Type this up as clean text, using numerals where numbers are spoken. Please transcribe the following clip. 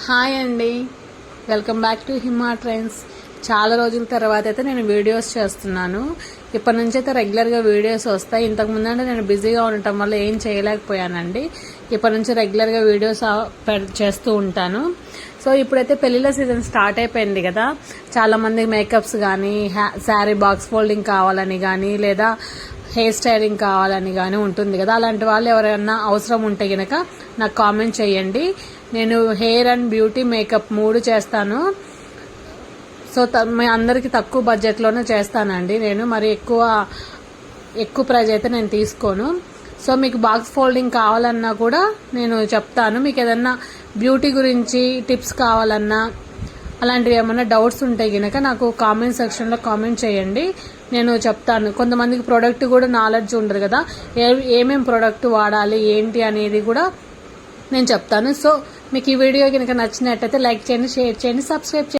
Hi అండి, welcome back to Hima trends. చాలా రోజుల తర్వాత అయితే నేను వీడియోస్ చేస్తున్నాను. ఇప్పటి నుంచి అయితే రెగ్యులర్గా వీడియోస్ వస్తాయి. ఇంతకు ముందంటే నేను బిజీగా ఉండటం వల్ల ఏం చేయలేకపోయానండి. ఇప్పటి నుంచి రెగ్యులర్గా వీడియోస్ చేస్తూ ఉంటాను. సో ఇప్పుడైతే పెళ్లిళ్ళ సీజన్ స్టార్ట్ అయిపోయింది కదా, చాలా మంది మేకప్స్ కానీ, శారీ బాక్స్ ఫోల్డింగ్ కావాలని కానీ, లేదా హెయిర్ స్టైలింగ్ కావాలని కానీ ఉంటుంది కదా. అలాంటి వాళ్ళు ఎవరైనా అవసరం ఉంటే గనక నాకు కామెంట్ చేయండి. నేను హెయిర్ అండ్ బ్యూటీ మేకప్ 3 చేస్తాను. సో అందరికి తక్కువ బడ్జెట్లోనే చేస్తానండి నేను. మరి ఎక్కువ ప్రైజ్ అయితే నేను తీసుకోను. సో మీకు బాక్స్ ఫోల్డింగ్ కావాలన్నా కూడా నేను చెప్తాను. మీకు ఏదన్నా బ్యూటీ గురించి టిప్స్ కావాలన్నా, అలాంటివి ఏమైనా డౌట్స్ ఉంటే కనుక నాకు కామెంట్ సెక్షన్లో కామెంట్ చేయండి, నేను చెప్తాను. కొంతమందికి ప్రోడక్ట్ కూడా నాలెడ్జ్ ఉండదు కదా, ఏమేం ప్రోడక్ట్ వాడాలి ఏంటి అనేది కూడా నేను చెప్తాను. సో మీకు ఈ వీడియో కనుక నచ్చినట్టయితే లైక్ చేయండి, షేర్ చేయండి, సబ్స్క్రైబ్ చేయండి.